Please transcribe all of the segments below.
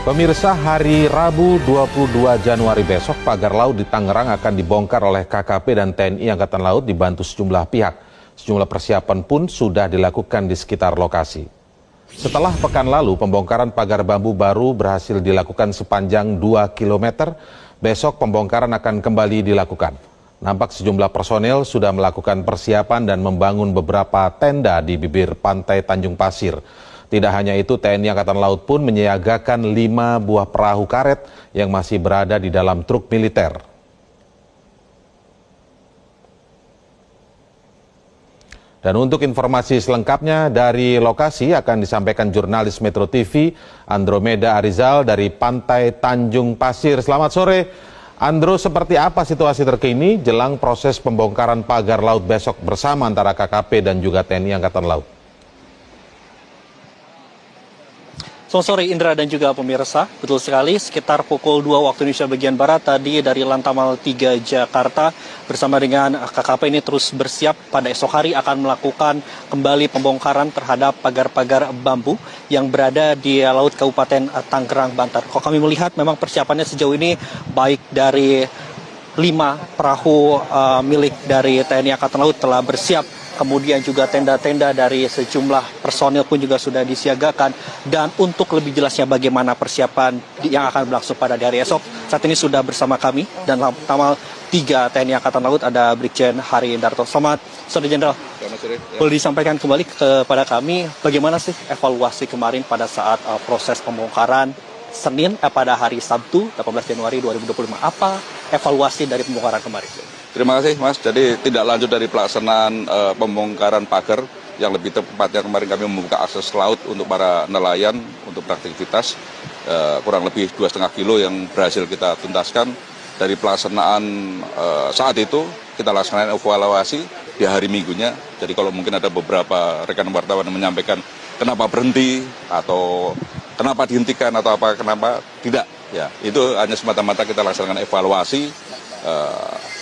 Pemirsa, hari Rabu 22 Januari besok pagar laut di Tangerang akan dibongkar oleh KKP dan TNI Angkatan Laut dibantu sejumlah pihak. Sejumlah persiapan pun sudah dilakukan di sekitar lokasi. Setelah pekan lalu, pembongkaran pagar bambu baru berhasil dilakukan sepanjang 2 km. Besok pembongkaran akan kembali dilakukan. Nampak sejumlah personel sudah melakukan persiapan dan membangun beberapa tenda di bibir pantai Tanjung Pasir. Tidak hanya itu, TNI Angkatan Laut pun menyiagakan 5 buah perahu karet yang masih berada di dalam truk militer. Dan untuk informasi selengkapnya dari lokasi akan disampaikan jurnalis Metro TV Andromeda Arizal dari Pantai Tanjung Pasir. Selamat sore, Andro. Seperti apa situasi terkini jelang proses pembongkaran pagar laut besok bersama antara KKP dan juga TNI Angkatan Laut? Selamat sore Indra dan juga pemirsa, betul sekali sekitar pukul 2 waktu Indonesia bagian Barat tadi dari Lantamal 3 Jakarta bersama dengan KKP ini terus bersiap pada esok hari akan melakukan kembali pembongkaran terhadap pagar-pagar bambu yang berada di Laut Kabupaten Tangerang, Banten. Kalau kami melihat memang persiapannya sejauh ini baik dari 5 perahu milik dari TNI Angkatan Laut telah bersiap. Kemudian juga tenda-tenda dari sejumlah personil pun juga sudah disiagakan. Dan untuk lebih jelasnya bagaimana persiapan yang akan berlangsung pada hari esok, saat ini sudah bersama kami dan Lantamal 3 TNI Angkatan Laut ada Brigjen Hari Indarto. Selamat sore Jenderal. Selamat sore. Boleh disampaikan kembali kepada kami bagaimana sih evaluasi kemarin pada saat proses pembongkaran Senin pada hari Sabtu 18 Januari 2025. Apa evaluasi dari pembongkaran kemarin? Terima kasih Mas, jadi tidak lanjut dari pelaksanaan pembongkaran pagar yang lebih tepatnya kemarin kami membuka akses laut untuk para nelayan untuk beraktivitas kurang lebih 2,5 kilo yang berhasil kita tuntaskan. Dari pelaksanaan saat itu kita laksanakan evaluasi di hari Minggunya, jadi kalau mungkin ada beberapa rekan wartawan yang menyampaikan kenapa berhenti atau kenapa dihentikan atau apa kenapa tidak, ya itu hanya semata-mata kita laksanakan evaluasi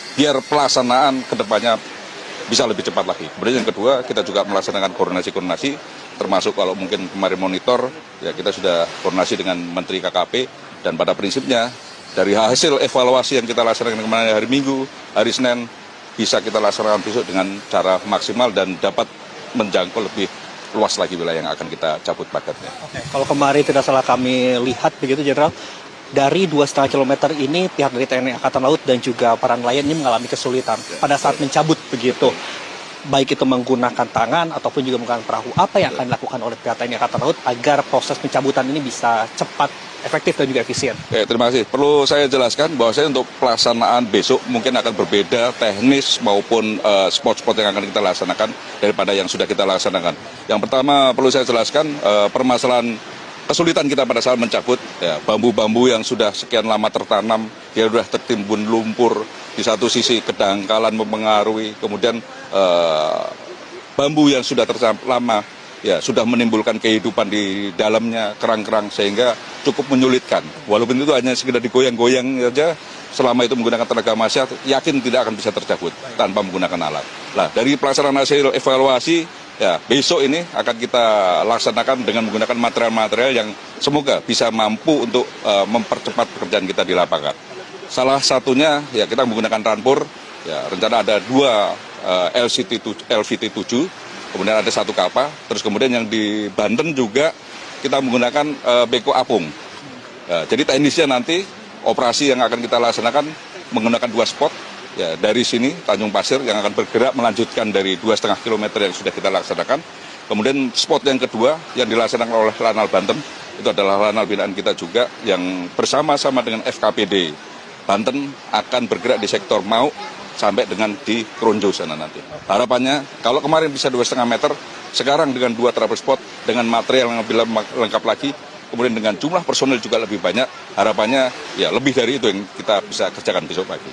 biar pelaksanaan kedepannya bisa lebih cepat lagi. Kemudian yang kedua, kita juga melaksanakan koordinasi-koordinasi, termasuk kalau mungkin kemarin monitor, ya kita sudah koordinasi dengan Menteri KKP, dan pada prinsipnya dari hasil evaluasi yang kita laksanakan kemarin hari Minggu, hari Senin, bisa kita laksanakan besok dengan cara maksimal dan dapat menjangkau lebih luas lagi wilayah yang akan kita cabut pagarnya. Oke, kalau kemarin tidak salah kami lihat begitu Jenderal, dari 2,5 km ini pihak dari TNI Angkatan Laut dan juga para nelayan ini mengalami kesulitan pada saat mencabut begitu. Baik itu menggunakan tangan ataupun juga menggunakan perahu. Apa yang akan dilakukan oleh pihak TNI Angkatan Laut agar proses pencabutan ini bisa cepat, efektif dan juga efisien? Terima kasih. Perlu saya jelaskan bahwa saya untuk pelaksanaan besok mungkin akan berbeda teknis maupun spot-spot yang akan kita laksanakan daripada yang sudah kita laksanakan. Yang pertama perlu saya jelaskan permasalahan kesulitan kita pada saat mencabut ya, bambu-bambu yang sudah sekian lama tertanam, dia sudah tertimbun lumpur, di satu sisi kedangkalan mempengaruhi, kemudian bambu yang sudah lama ya sudah menimbulkan kehidupan di dalamnya, kerang-kerang, sehingga cukup menyulitkan. Walaupun itu hanya sekedar digoyang-goyang saja, selama itu menggunakan tenaga manusia, yakin tidak akan bisa tercabut tanpa menggunakan alat. Nah, dari pelaksanaan hasil evaluasi, ya, besok ini akan kita laksanakan dengan menggunakan material-material yang semoga bisa mampu untuk mempercepat pekerjaan kita di lapangan. Salah satunya ya kita menggunakan rampur, ya rencana ada 2 LVT-7, kemudian ada 1 kapal, terus kemudian yang di Banten juga kita menggunakan beko apung. Ya, jadi teknisnya nanti operasi yang akan kita laksanakan menggunakan 2 spot. Ya, dari sini Tanjung Pasir yang akan bergerak melanjutkan dari 2,5 km yang sudah kita laksanakan. Kemudian spot yang kedua yang dilaksanakan oleh Lanal Banten itu adalah lanal binaan kita juga yang bersama-sama dengan FKPD Banten akan bergerak di sektor Mau sampai dengan di Kronjo sana nanti. Harapannya kalau kemarin bisa 2,5 meter, sekarang dengan 2 travel spot dengan material yang lebih lengkap lagi, kemudian dengan jumlah personel juga lebih banyak, harapannya ya lebih dari itu yang kita bisa kerjakan besok pagi.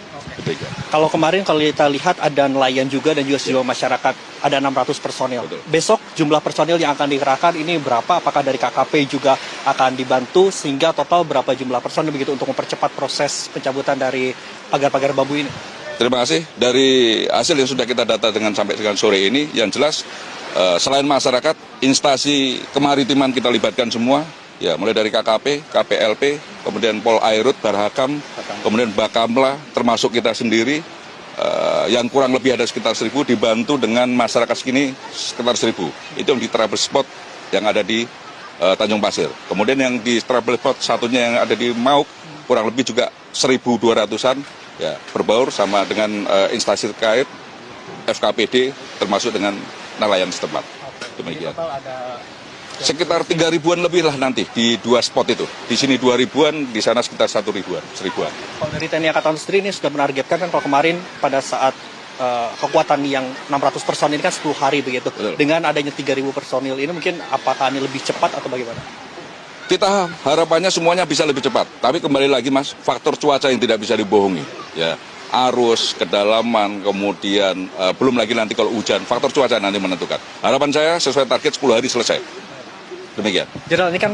Kalau kemarin kalau kita lihat ada nelayan juga dan juga sejumlah masyarakat, ada 600 personel. Betul. Besok jumlah personel yang akan dikerahkan ini berapa? Apakah dari KKP juga akan dibantu sehingga total berapa jumlah personel begitu untuk mempercepat proses pencabutan dari pagar-pagar bambu ini? Terima kasih. Dari hasil yang sudah kita data sampai dengan sore ini, yang jelas selain masyarakat, instansi kemaritiman kita libatkan semua, Ya, mulai dari KKP, KPLP, kemudian Pol Airut, Barhakam, kemudian Bakamla, termasuk kita sendiri, yang kurang lebih ada sekitar 1.000, dibantu dengan masyarakat segini sekitar 1.000. Itu yang di travel spot yang ada di Tanjung Pasir. Kemudian yang di travel spot satunya yang ada di Mauk, kurang lebih juga 1.200-an, ya, berbaur sama dengan instansi terkait, FKPD, termasuk dengan nelayan setempat. Demikian. Sekitar 3.000-an lebih lah nanti di 2 spot itu. Di sini 2.000-an, di sana sekitar 1.000-an, 1.000-an. Kalau dari TNI Angkatan sendiri ini sudah menargetkan kan kalau kemarin pada saat kekuatan yang 600 personil ini kan 10 hari begitu. Betul. Dengan adanya 3.000 personil ini mungkin apakah ini lebih cepat atau bagaimana? Kita harapannya semuanya bisa lebih cepat. Tapi kembali lagi Mas, faktor cuaca yang tidak bisa dibohongi. Ya, arus, kedalaman, kemudian belum lagi nanti kalau hujan, faktor cuaca nanti menentukan. Harapan saya sesuai target 10 hari selesai. Demikian. Jenderal, ini kan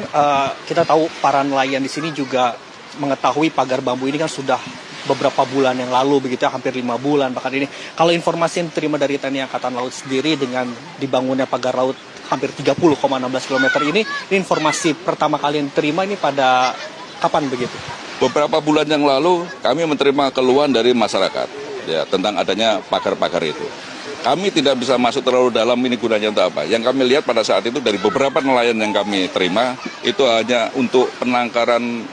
kita tahu para nelayan di sini juga mengetahui pagar bambu ini kan sudah beberapa bulan yang lalu begitu ya, hampir 5 bulan bahkan ini. Kalau informasi yang diterima dari TNI Angkatan Laut sendiri dengan dibangunnya pagar laut hampir 30,16 km ini informasi pertama kali yang diterima ini pada kapan begitu? Beberapa bulan yang lalu kami menerima keluhan dari masyarakat ya tentang adanya pagar-pagar itu. Kami tidak bisa masuk terlalu dalam ini gunanya untuk apa. Yang kami lihat pada saat itu dari beberapa nelayan yang kami terima itu hanya untuk penangkaran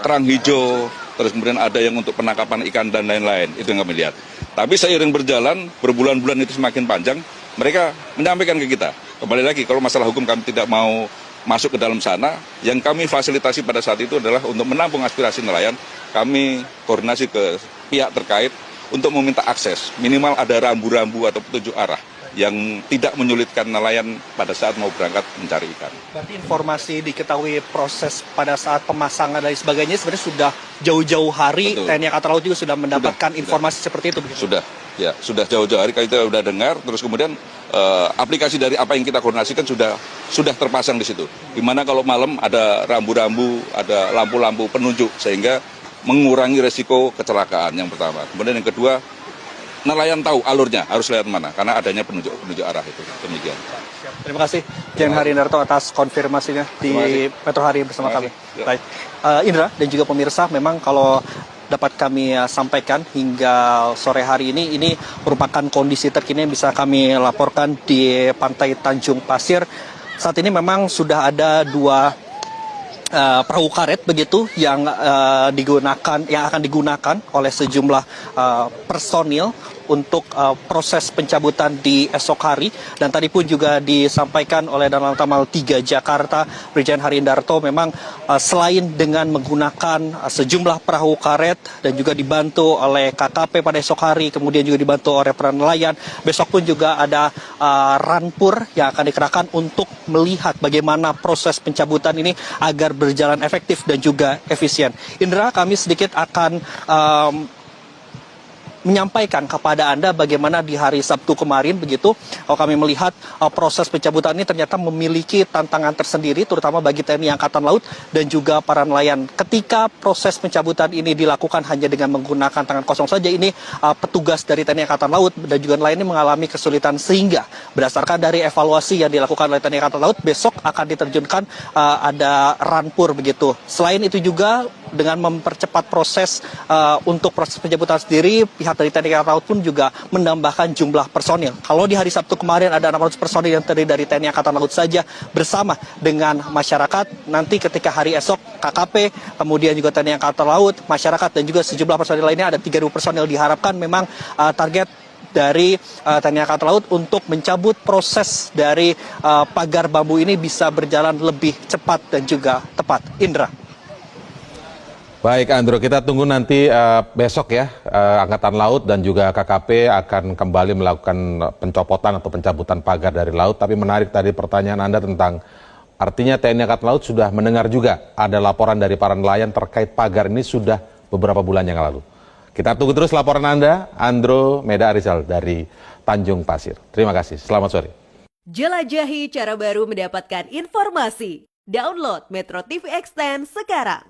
kerang hijau, terus kemudian ada yang untuk penangkapan ikan dan lain-lain. Itu yang kami lihat. Tapi seiring berjalan, berbulan-bulan itu semakin panjang, mereka menyampaikan ke kita. Kembali lagi, kalau masalah hukum kami tidak mau masuk ke dalam sana, yang kami fasilitasi pada saat itu adalah untuk menampung aspirasi nelayan, kami koordinasi ke pihak terkait untuk meminta akses, minimal ada rambu-rambu atau petunjuk arah yang tidak menyulitkan nelayan pada saat mau berangkat mencari ikan. Berarti informasi diketahui proses pada saat pemasangan dan sebagainya sebenarnya sudah jauh-jauh hari. Betul. TNI Angkatan Laut juga sudah mendapatkan informasi seperti itu begitu? Sudah jauh-jauh hari kita sudah dengar, terus kemudian aplikasi dari apa yang kita koordinasikan sudah terpasang di situ. Dimana kalau malam ada rambu-rambu, ada lampu-lampu penunjuk sehingga mengurangi resiko kecelakaan yang pertama. Kemudian yang kedua, nelayan tahu alurnya harus lewat mana karena adanya penunjuk arah itu. Demikian. Terima kasih Jen Harindarto atas konfirmasinya di Metro Hari bersama kami. Ya. Baik, Indra dan juga pemirsa, memang kalau dapat kami sampaikan hingga sore hari ini merupakan kondisi terkini yang bisa kami laporkan di Pantai Tanjung Pasir. Saat ini memang sudah ada 2 perahu karet begitu yang akan digunakan oleh sejumlah personil untuk proses pencabutan di esok hari. Dan tadi pun juga disampaikan oleh Danlanal Tamal 3 Jakarta, Brigjen Harindarto, memang selain dengan menggunakan sejumlah perahu karet dan juga dibantu oleh KKP pada esok hari, kemudian juga dibantu oleh para nelayan, besok pun juga ada ranpur yang akan dikerahkan untuk melihat bagaimana proses pencabutan ini agar berjalan efektif dan juga efisien. Indra, kami sedikit akan menyampaikan kepada Anda bagaimana di hari Sabtu kemarin begitu. Kalau kami melihat proses pencabutan ini ternyata memiliki tantangan tersendiri terutama bagi TNI Angkatan Laut dan juga para nelayan. Ketika proses pencabutan ini dilakukan hanya dengan menggunakan tangan kosong saja, ini petugas dari TNI Angkatan Laut dan juga nelayan ini mengalami kesulitan, sehingga berdasarkan dari evaluasi yang dilakukan oleh TNI Angkatan Laut, besok akan diterjunkan ada ranpur begitu. Selain itu juga dengan mempercepat proses untuk proses pencabutan sendiri, pihak dari TNI Angkatan Laut pun juga menambahkan jumlah personil. Kalau di hari Sabtu kemarin ada 600 personil yang terdiri dari TNI Angkatan Laut saja bersama dengan masyarakat. Nanti ketika hari esok KKP, kemudian juga TNI Angkatan Laut, masyarakat dan juga sejumlah personil lainnya ada 3.000 personil. Diharapkan memang target dari TNI Angkatan Laut untuk mencabut proses dari pagar bambu ini bisa berjalan lebih cepat dan juga tepat. Indra. Baik Andro, kita tunggu nanti besok ya, Angkatan Laut dan juga KKP akan kembali melakukan pencopotan atau pencabutan pagar dari laut. Tapi menarik tadi pertanyaan Anda tentang artinya TNI Angkatan Laut sudah mendengar juga ada laporan dari para nelayan terkait pagar ini sudah beberapa bulan yang lalu. Kita tunggu terus laporan Anda, Andro Meda Arizal dari Tanjung Pasir. Terima kasih, selamat sore. Jelajahi cara baru mendapatkan informasi. Download Metro TV Extend sekarang.